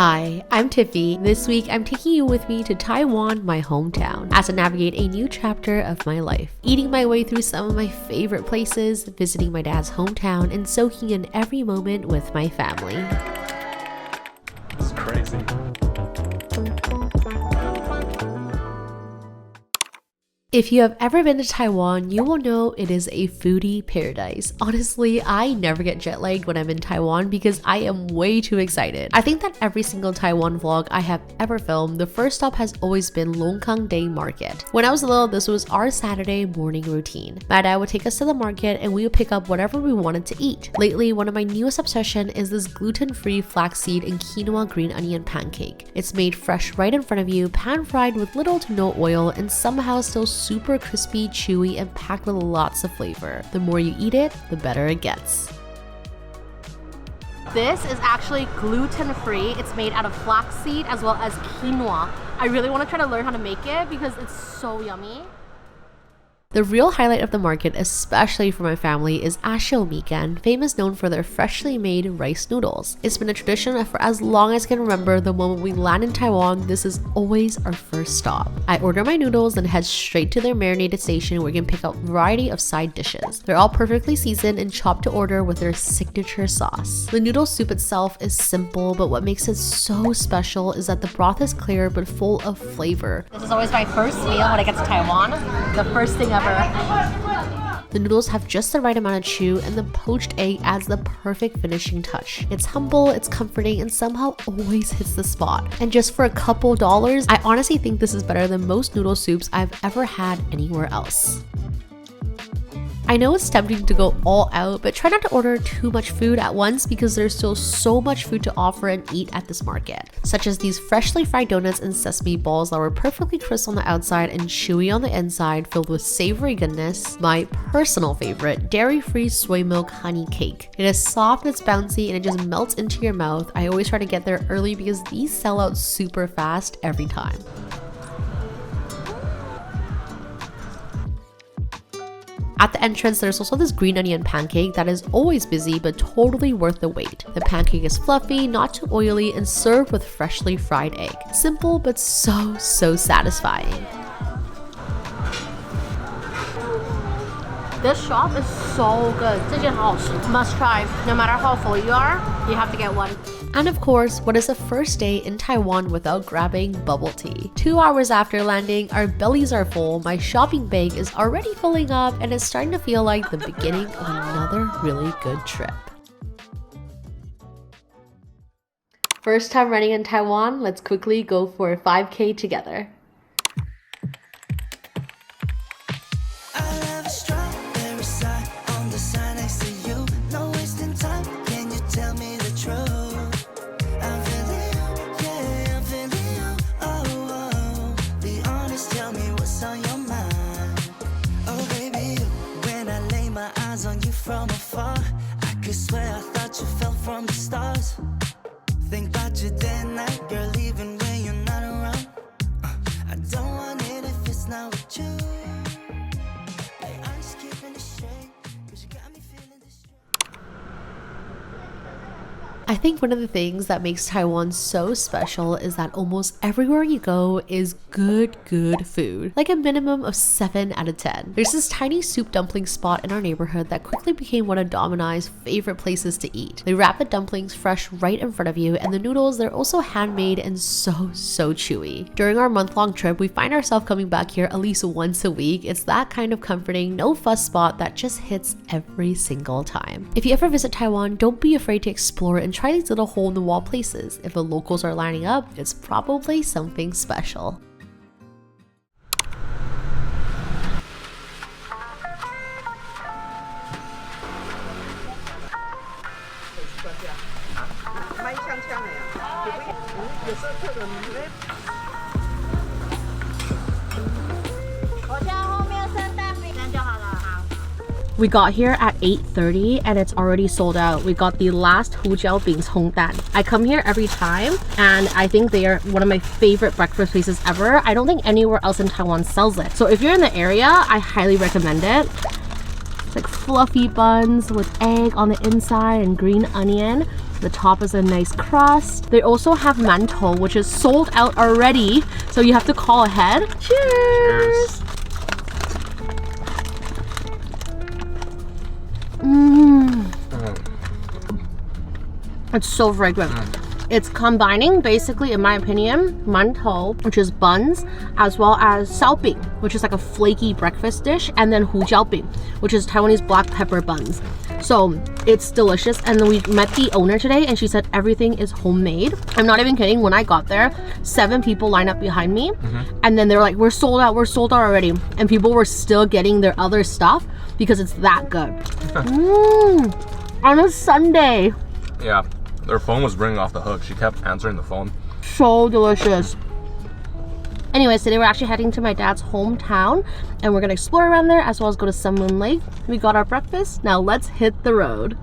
Hi, I'm Tiffy. This week, I'm taking you with me to Taiwan, my hometown, as I navigate a new chapter of my life. Eating my way through some of my favorite places, visiting my dad's hometown, and soaking in every moment with my family. It's crazy. If you have ever been to Taiwan, you will know it is a foodie paradise. Honestly, I never get jet lagged when I'm in Taiwan because I am way too excited. I think that every single Taiwan vlog I have ever filmed, the first stop has always been Longkang Day Market. When I was little, this was our Saturday morning routine. My dad would take us to the market and we would pick up whatever we wanted to eat. Lately, one of my newest obsession is this gluten-free flaxseed and quinoa green onion pancake. It's made fresh right in front of you, pan-fried with little to no oil, and somehow still super crispy, chewy, and packed with lots of flavor. The more you eat it, the better it gets. This is actually gluten-free. It's made out of flaxseed as well as quinoa. I really want to try to learn how to make it because it's so yummy. The real highlight of the market, especially for my family, is ashio mikan, famous known for their freshly made rice noodles. It's been a tradition for as long as I can remember. The moment we land in Taiwan, this is always our first stop. I order my noodles and head straight to their marinated station where you can pick up a variety of side dishes. They're all perfectly seasoned and chopped to order with their signature sauce. The noodle soup itself is simple, but what makes it so special is that the broth is clear but full of flavor. This is always my first meal when I get to Taiwan. The first thing ever. The noodles have just the right amount of chew, and the poached egg adds the perfect finishing touch. It's humble, it's comforting, and somehow always hits the spot. And just for a couple dollars, I honestly think this is better than most noodle soups I've ever had anywhere else. I know it's tempting to go all out, but try not to order too much food at once because there's still so much food to offer and eat at this market, such as these freshly fried donuts and sesame balls that were perfectly crisp on the outside and chewy on the inside, filled with savory goodness. My personal favorite, dairy-free soy milk honey cake. It is soft, it's bouncy, and it just melts into your mouth. I always try to get there early because these sell out super fast every time. At the entrance, there's also this green onion pancake that is always busy but totally worth the wait. The pancake is fluffy, not too oily, and served with freshly fried egg. Simple but so satisfying. This shop is so good. 这间好好吃. Must try. No matter how full you are, you have to get one. And of course, what is the first day in Taiwan without grabbing bubble tea? 2 hours after landing, our bellies are full, my shopping bag is already filling up, and it's starting to feel like the beginning of another really good trip. First time running in Taiwan, let's quickly go for a 5K together. From afar, I could swear I thought you fell from the stars. Think about you day and night, girl, even when you're not around. I don't want it if it's not with you. I'm just keeping it straight, 'cause you got me feeling distressed. I think one of the things that makes Taiwan so special is that almost everywhere you go is good food. Like a minimum of 7 out of 10. There's this tiny soup dumpling spot in our neighborhood that quickly became one of Domini's favorite places to eat. They wrap the dumplings fresh right in front of you, and the noodles, they're also handmade and so chewy. During our month-long trip, we find ourselves coming back here at least once a week. It's that kind of comforting, no fuss spot that just hits every single time. If you ever visit Taiwan, don't be afraid to explore and try these little hole-in-the-wall places. If the locals are lining up, it's probably something special. We got here at 8:30 and it's already sold out. We got the last hujiao bings hongdan. I come here every time and I think they are one of my favorite breakfast places ever. I don't think anywhere else in Taiwan sells it. So if you're in the area, I highly recommend it. It's like fluffy buns with egg on the inside and green onion. The top is a nice crust. They also have Nantou, which is sold out already, so you have to call ahead. Cheers! It's so fragrant. It's combining, basically, in my opinion, Nantou, which is buns, as well as xiaobing, which is like a flaky breakfast dish, and then hujiaobing, which is Taiwanese black pepper buns. So it's delicious. And then we met the owner today and she said everything is homemade. I'm not even kidding. When I got there, 7 people lined up behind me, and then they're like, we're sold out already. And people were still getting their other stuff because it's that good. On a Sunday. Yeah, their phone was ringing off the hook. She kept answering the phone. So delicious. Anyways, today we're actually heading to my dad's hometown and we're gonna explore around there as well as go to Sun Moon Lake. We got our breakfast. Now let's hit the road.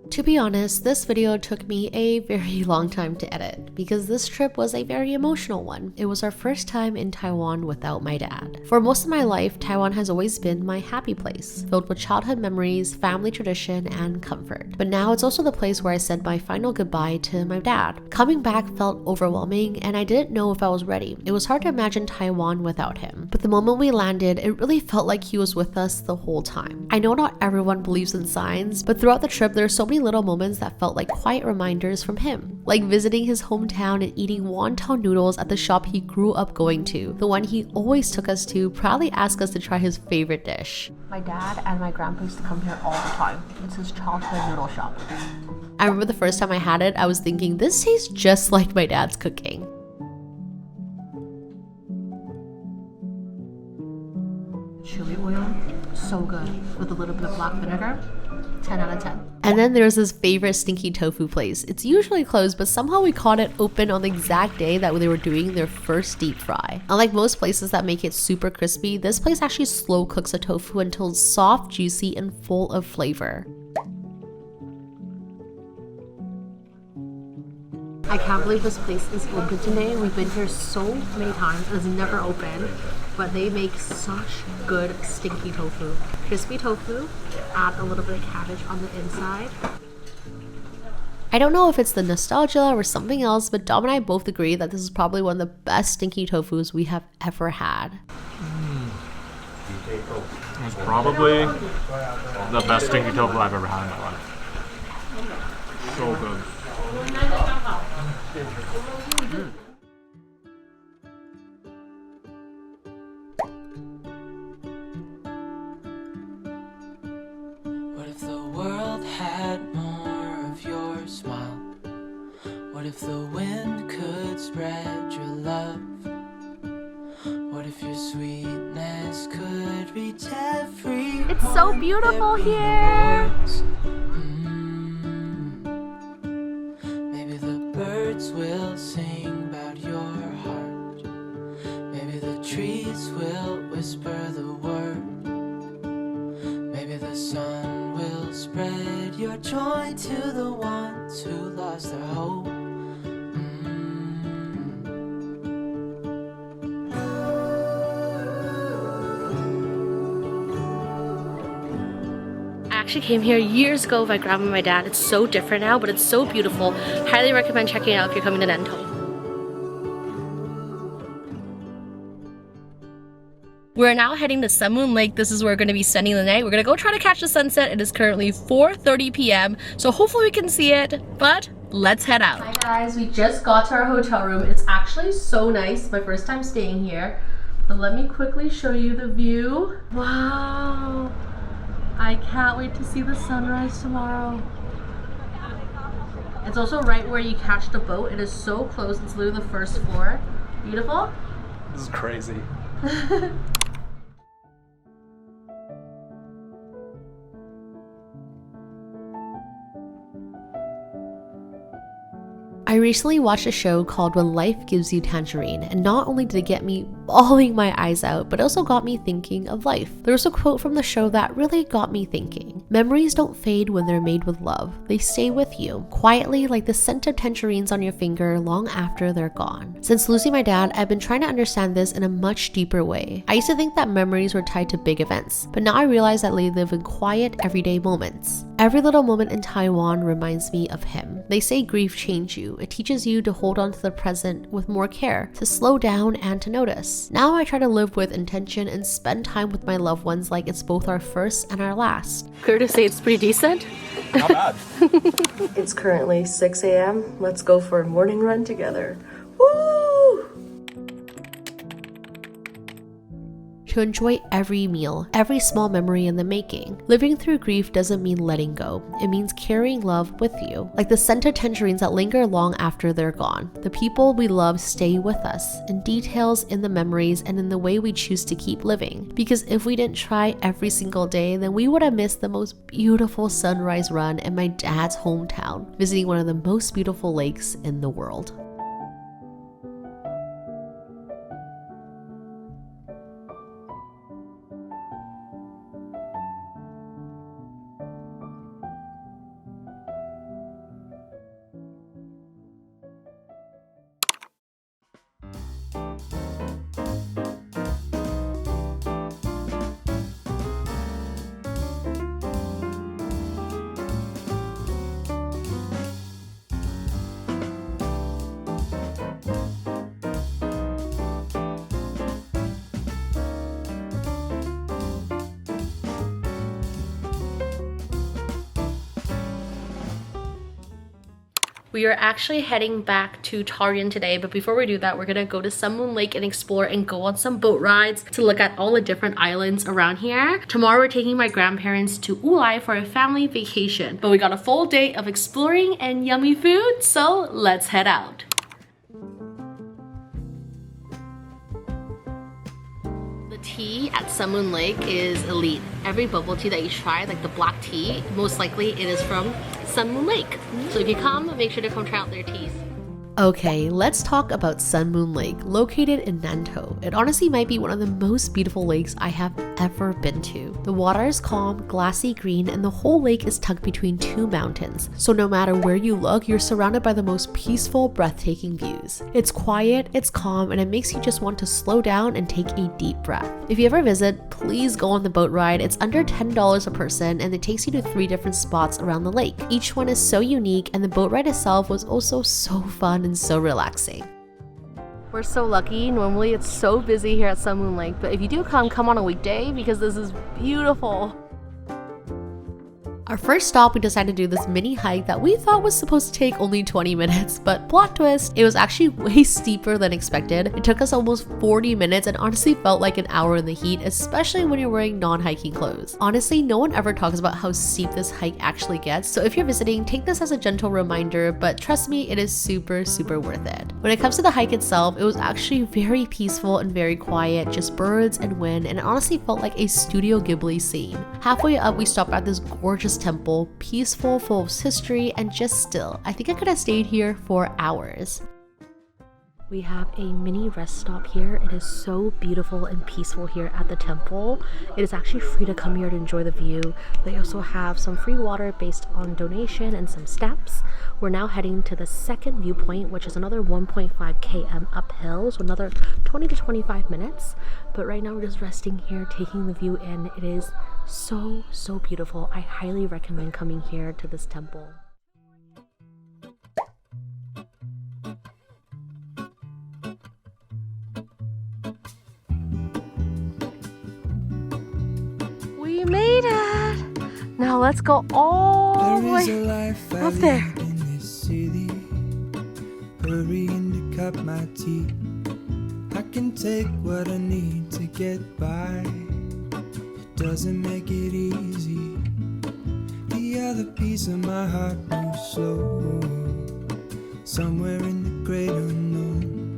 To be honest, this video took me a very long time to edit because this trip was a very emotional one. It was our first time in Taiwan without my dad. For most of my life, Taiwan has always been my happy place, filled with childhood memories, family tradition, and comfort. But now it's also the place where I said my final goodbye to my dad. Coming back felt overwhelming and I didn't know if I was ready. It was hard to imagine Taiwan without him. But the moment we landed, it really felt like he was with us the whole time. I know not everyone believes in signs, but throughout the trip, there are so many little moments that felt like quiet reminders from him. Like visiting his hometown and eating wonton noodles at the shop he grew up going to. The one he always took us to, proudly asked us to try his favorite dish. My dad and my grandpa used to come here all the time. It's his childhood noodle shop. I remember the first time I had it, I was thinking, this tastes just like my dad's cooking. Chili oil, so good, with a little bit of black vinegar. 10 out of 10. And then there's this favorite stinky tofu place. It's usually closed, but somehow we caught it open on the exact day that they were doing their first deep fry. Unlike most places that make it super crispy, this place actually slow cooks the tofu until it's soft, juicy, and full of flavor. I can't believe this place is open today. We've been here so many times. It's never open, but they make such good stinky tofu. Crispy tofu, add a little bit of cabbage on the inside. I don't know if it's the nostalgia or something else, but Dom and I both agree that this is probably one of the best stinky tofus we have ever had. It's probably the best stinky tofu I've ever had in my life. So good. What if the world had more of your smile? What if the wind could spread your love? What if your sweetness could reach every It's so beautiful here! Maybe the birds will sing about your heart. Maybe the trees will whisper the word. Maybe the sun will spread your joy to the ones who lost their hope. I actually came here years ago with my grandma and my dad. It's so different now, but it's so beautiful. Highly recommend checking it out if you're coming to Nantou. We're now heading to Sun Moon Lake. This is where we're going to be spending the night. We're going to go try to catch the sunset. It is currently 4:30 p.m. So hopefully we can see it, but let's head out. Hi guys, we just got to our hotel room. It's actually so nice. My first time staying here. But let me quickly show you the view. Wow. I can't wait to see the sunrise tomorrow. It's also right where you catch the boat. It is so close. It's literally the first floor. Beautiful? This is crazy. I recently watched a show called When Life Gives You Tangerine, and not only did it get me bawling my eyes out, but also got me thinking of life. There was a quote from the show that really got me thinking. Memories don't fade when they're made with love. They stay with you, quietly like the scent of tangerines on your finger long after they're gone. Since losing my dad, I've been trying to understand this in a much deeper way. I used to think that memories were tied to big events, but now I realize that they live in quiet, everyday moments. Every little moment in Taiwan reminds me of him. They say grief changes you. It teaches you to hold on to the present with more care, to slow down and to notice. Now I try to live with intention and spend time with my loved ones like it's both our first and our last. Fair to say it's pretty decent. Not bad. It's currently 6 a.m. Let's go for a morning run together. Woo! To enjoy every meal, every small memory in the making. Living through grief doesn't mean letting go. It means carrying love with you. Like the scent of tangerines that linger long after they're gone. The people we love stay with us, in details, in the memories, and in the way we choose to keep living. Because if we didn't try every single day, then we would have missed the most beautiful sunrise run in my dad's hometown, visiting one of the most beautiful lakes in the world. We are actually heading back to Taiwan today, but before we do that, we're gonna go to Sun Moon Lake and explore and go on some boat rides to look at all the different islands around here. Tomorrow we're taking my grandparents to Wulai for a family vacation, but we got a full day of exploring and yummy food, so let's head out. The tea at Sun Moon Lake is elite. Every bubble tea that you try, like the black tea, most likely it is from Sun Moon Lake. So if you come, make sure to come try out their teas. Okay, let's talk about Sun Moon Lake, located in Nantou. It honestly might be one of the most beautiful lakes I have ever been to. The water is calm, glassy green, and the whole lake is tucked between two mountains. So no matter where you look, you're surrounded by the most peaceful, breathtaking views. It's quiet, it's calm, and it makes you just want to slow down and take a deep breath. If you ever visit, please go on the boat ride. It's under $10 a person, and it takes you to 3 different spots around the lake. Each one is so unique, and the boat ride itself was also so fun and so relaxing. We're so lucky. Normally it's so busy here at Sun Moon Lake, but if you do come on a weekday because this is beautiful. Our first stop, we decided to do this mini hike that we thought was supposed to take only 20 minutes, but plot twist, it was actually way steeper than expected. It took us almost 40 minutes and honestly felt like an hour in the heat, especially when you're wearing non-hiking clothes. Honestly, no one ever talks about how steep this hike actually gets, so if you're visiting, take this as a gentle reminder, but trust me, it is super, super worth it. When it comes to the hike itself, it was actually very peaceful and very quiet, just birds and wind, and it honestly felt like a Studio Ghibli scene. Halfway up, we stopped at this gorgeous temple, peaceful, full of history, and just still. I think I could have stayed here for hours. We have a mini rest stop here. It is so beautiful and peaceful here at the temple. It is actually free to come here to enjoy the view. They also have some free water based on donation and some steps. We're now heading to the second viewpoint, which is another 1.5 km uphill, so another 20 to 25 minutes. But right now we're just resting here, taking the view in. It is so, so beautiful. I highly recommend coming here to this temple. We made it! Now let's go all the way up there. In this city, hurrying to cut my teeth. I can take what I need to get by. It doesn't make it easy. The other piece of my heart moves slow, somewhere in the great unknown.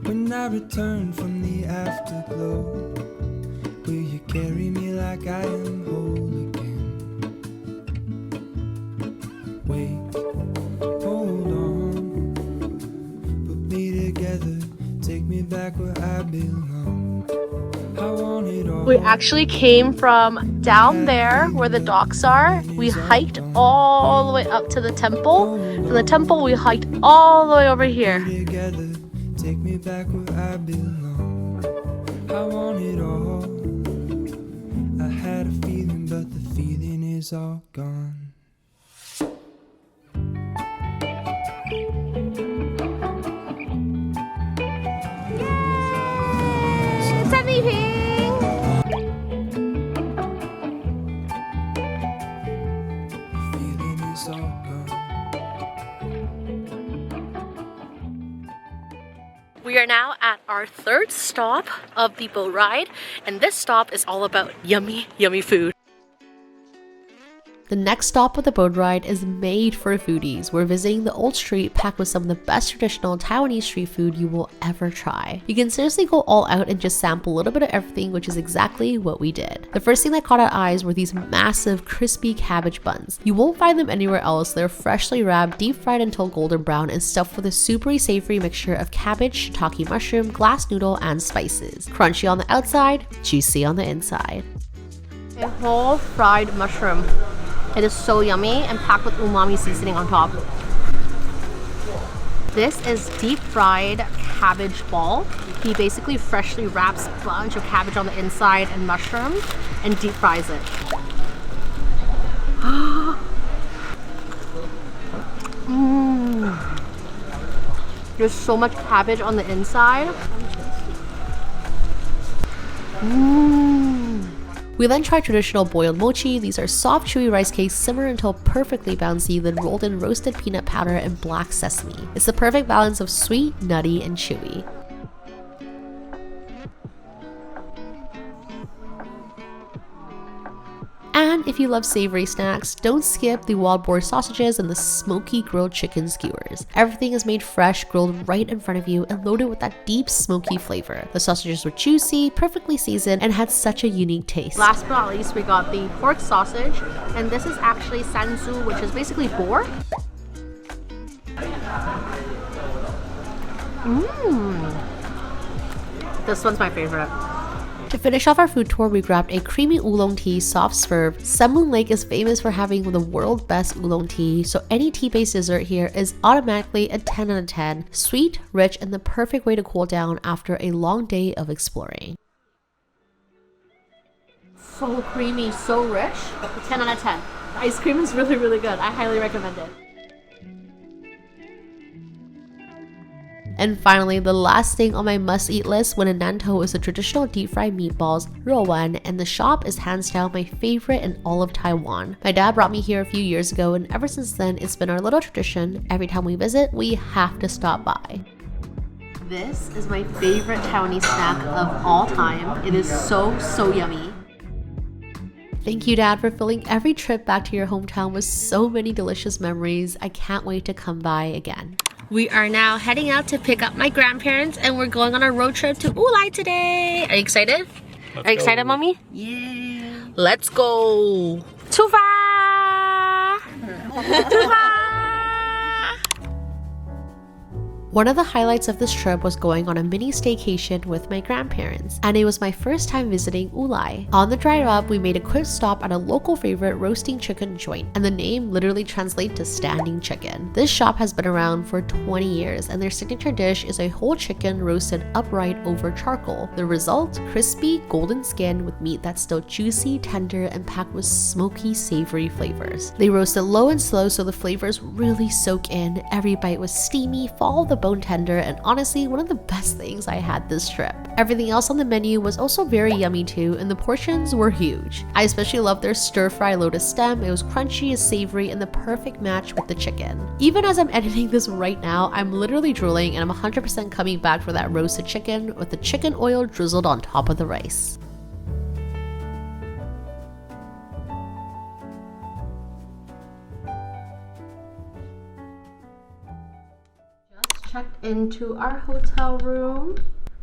When I return from the afterglow, will you carry me like I am whole again? Wait, hold on, put me together, take me me back where I belong. I want it all. We actually came from down there where the docks are. We hiked all the way up to the temple. From the temple, we hiked all the way over here. Together, take me back where I belong. I want it all. I had a feeling, but the feeling is all gone. We are now at our third stop of the boat ride, and this stop is all about yummy, yummy food. The next stop of the boat ride is made for foodies. We're visiting the old street packed with some of the best traditional Taiwanese street food you will ever try. You can seriously go all out and just sample a little bit of everything, which is exactly what we did. The first thing that caught our eyes were these massive crispy cabbage buns. You won't find them anywhere else. They're freshly wrapped, deep fried until golden brown, and stuffed with a super savory mixture of cabbage, shiitake mushroom, glass noodle, and spices. Crunchy on the outside, juicy on the inside. A whole fried mushroom. It is so yummy and packed with umami seasoning on top. This is deep fried cabbage ball. He basically freshly wraps a bunch of cabbage on the inside and mushroom and deep fries it. There's so much cabbage on the inside. We then tried traditional boiled mochi. These are soft, chewy rice cakes simmered until perfectly bouncy, then rolled in roasted peanut powder and black sesame. It's the perfect balance of sweet, nutty, and chewy. And if you love savory snacks, don't skip the wild boar sausages and the smoky grilled chicken skewers. Everything is made fresh, grilled right in front of you, and loaded with that deep smoky flavor. The sausages were juicy, perfectly seasoned, and had such a unique taste. Last but not least, we got the pork sausage, and this is actually sanzu, which is basically boar. This one's my favorite. To finish off our food tour, we grabbed a creamy oolong tea, soft serve. Sun Moon Lake is famous for having the world's best oolong tea, so any tea-based dessert here is automatically a 10 out of 10. Sweet, rich, and the perfect way to cool down after a long day of exploring. So creamy, so rich. 10 out of 10. The ice cream is really, really good. I highly recommend it. And finally, the last thing on my must-eat list when in Nantou is the traditional deep-fried meatballs, rowan, and the shop is hands down my favorite in all of Taiwan. My dad brought me here a few years ago, and ever since then, it's been our little tradition. Every time we visit, we have to stop by. This is my favorite Taiwanese snack of all time. It is so, so yummy. Thank you, Dad, for filling every trip back to your hometown with so many delicious memories. I can't wait to come by again. We are now heading out to pick up my grandparents, and we're going on a road trip to Wulai today. Are you excited? Are you excited, Mommy? Yeah. Let's go. Tufa! Tufa! One of the highlights of this trip was going on a mini staycation with my grandparents, and it was my first time visiting Wulai. On the drive up, we made a quick stop at a local favorite roasting chicken joint, and the name literally translates to standing chicken. This shop has been around for 20 years, and their signature dish is a whole chicken roasted upright over charcoal. The result? Crispy, golden skin with meat that's still juicy, tender, and packed with smoky, savory flavors. They roast it low and slow so the flavors really soak in. Every bite was steamy, fall of the bone tender, and honestly one of the best things I had this trip. Everything else on the menu was also very yummy too, and the portions were huge. I especially loved their stir-fry lotus stem. It was crunchy and savory and the perfect match with the chicken. Even as I'm editing this right now, I'm literally drooling, and I'm 100% coming back for that roasted chicken with the chicken oil drizzled on top of the rice. Checked into our hotel room.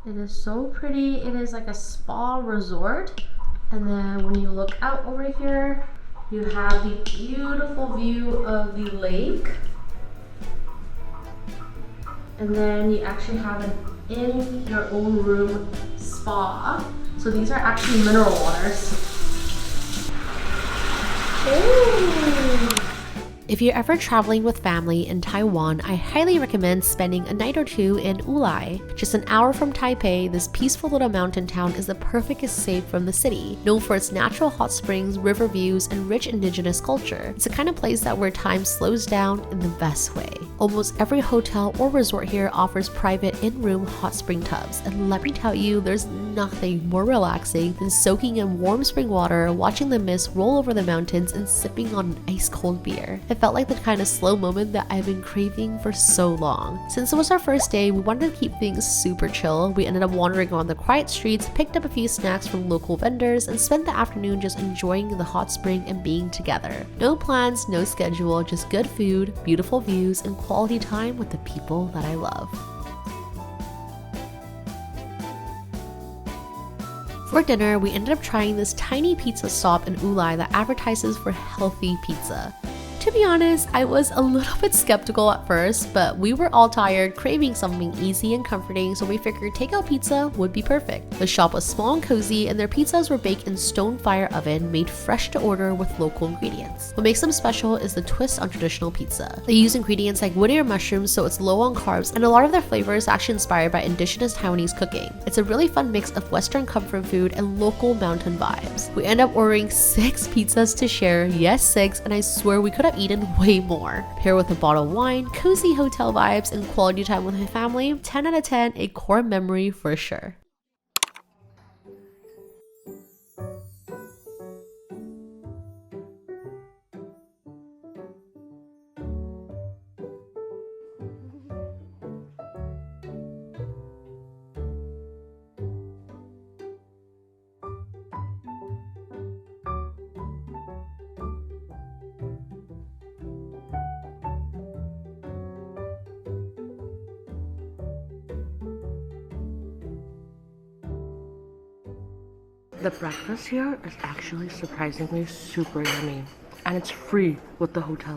It is so pretty. It is like a spa resort, and then when you look out over here, you have the beautiful view of the lake. And then you actually have an in your own room spa. So these are actually mineral waters. Ooh. If you're ever traveling with family in Taiwan, I highly recommend spending a night or two in Wulai. Just an hour from Taipei, this peaceful little mountain town is the perfect escape from the city. Known for its natural hot springs, river views, and rich indigenous culture, it's the kind of place that where time slows down in the best way. Almost every hotel or resort here offers private in-room hot spring tubs, and let me tell you, there's nothing more relaxing than soaking in warm spring water, watching the mist roll over the mountains, and sipping on an ice-cold beer. It felt like the kind of slow moment that I've been craving for so long. Since it was our first day, we wanted to keep things super chill. We ended up wandering around the quiet streets, picked up a few snacks from local vendors, and spent the afternoon just enjoying the hot spring and being together. No plans, no schedule, just good food, beautiful views, and quality time with the people that I love. For dinner, we ended up trying this tiny pizza stop in Wulai that advertises for healthy pizza. To be honest, I was a little bit skeptical at first, but we were all tired, craving something easy and comforting, so we figured takeout pizza would be perfect. The shop was small and cozy, and their pizzas were baked in stone fire oven, made fresh to order with local ingredients. What makes them special is the twist on traditional pizza. They use ingredients like wood ear mushrooms, so it's low on carbs, and a lot of their flavors are actually inspired by indigenous Taiwanese cooking. It's a really fun mix of Western comfort food and local mountain vibes. We ended up ordering 6 pizzas to share, yes 6, and I swear we could have eaten way more. Pair with a bottle of wine, cozy hotel vibes, and quality time with my family, 10 out of 10, a core memory for sure. The breakfast here is actually surprisingly super yummy, and it's free with the hotel.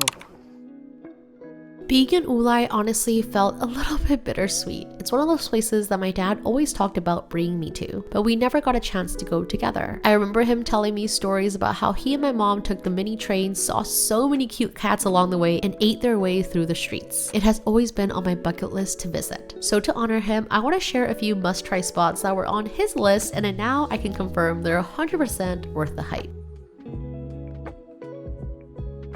Being in Wulai honestly felt a little bit bittersweet. It's one of those places that my dad always talked about bringing me to, but we never got a chance to go together. I remember him telling me stories about how he and my mom took the mini train, saw so many cute cats along the way, and ate their way through the streets. It has always been on my bucket list to visit. So to honor him, I want to share a few must-try spots that were on his list, and now I can confirm they're 100% worth the hype.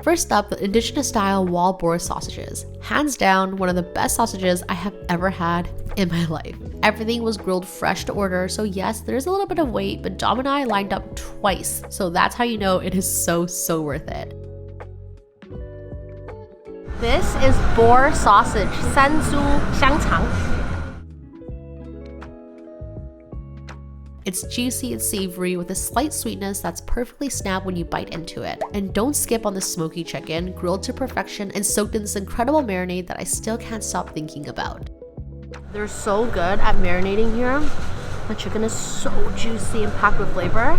First up, the indigenous style wild boar sausages. Hands down, one of the best sausages I have ever had in my life. Everything was grilled fresh to order, so yes, there's a little bit of wait, but Dom and I lined up twice, so that's how you know it is so worth it. This is boar sausage, sanzu xiangcang. It's juicy and savory with a slight sweetness that's perfectly snapped when you bite into it. And don't skip on the smoky chicken, grilled to perfection and soaked in this incredible marinade that I still can't stop thinking about. They're so good at marinating here. The chicken is so juicy and packed with flavor.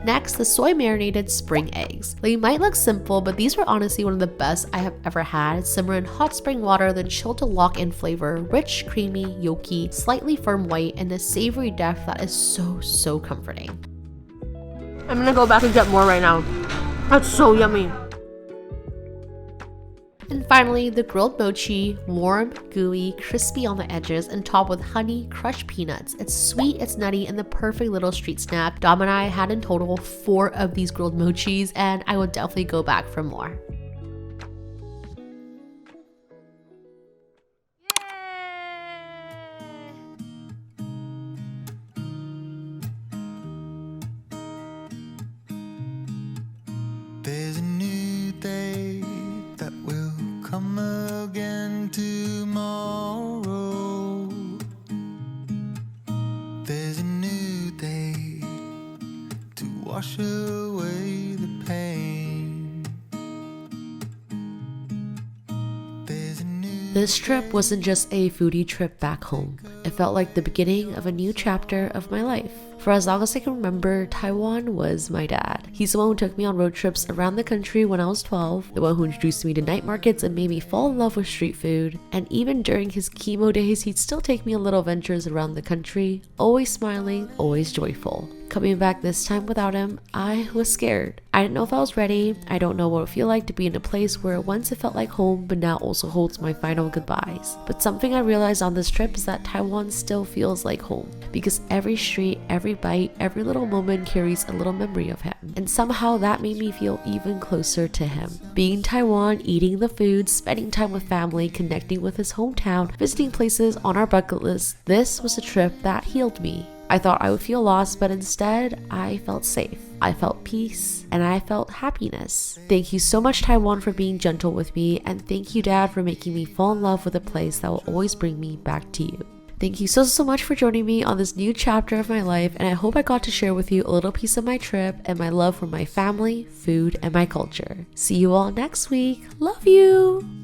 Next, the soy marinated spring eggs. They might look simple, but these were honestly one of the best I have ever had. Simmer in hot spring water, then chill to lock in flavor. Rich, creamy, yolky, slightly firm white, and a savory depth that is so comforting. I'm gonna go back and get more right now. That's so yummy. And finally, the grilled mochi, warm, gooey, crispy on the edges, and topped with honey, crushed peanuts. It's sweet, it's nutty, and the perfect little street snack. Dom and I had in total 4 of these grilled mochis, and I will definitely go back for more. There's a new day that will come again tomorrow. There's a new day to wash away the pain. There's a new This trip wasn't just a foodie trip back home. It felt like the beginning of a new chapter of my life. For as long as I can remember, Taiwan was my dad. He's the one who took me on road trips around the country when I was 12, the one who introduced me to night markets and made me fall in love with street food, and even during his chemo days, he'd still take me on little ventures around the country, always smiling, always joyful. Coming back this time without him, I was scared. I didn't know if I was ready. I don't know what it would feel like to be in a place where once it felt like home, but now also holds my final goodbyes. But something I realized on this trip is that Taiwan still feels like home, because every street, every bite, every little moment carries a little memory of him. And somehow that made me feel even closer to him. Being in Taiwan, eating the food, spending time with family, connecting with his hometown, visiting places on our bucket list, this was a trip that healed me. I thought I would feel lost, but instead, I felt safe. I felt peace, and I felt happiness. Thank you so much, Taiwan, for being gentle with me, and thank you, Dad, for making me fall in love with a place that will always bring me back to you. Thank you so much for joining me on this new chapter of my life, and I hope I got to share with you a little piece of my trip and my love for my family, food, and my culture. See you all next week. Love you!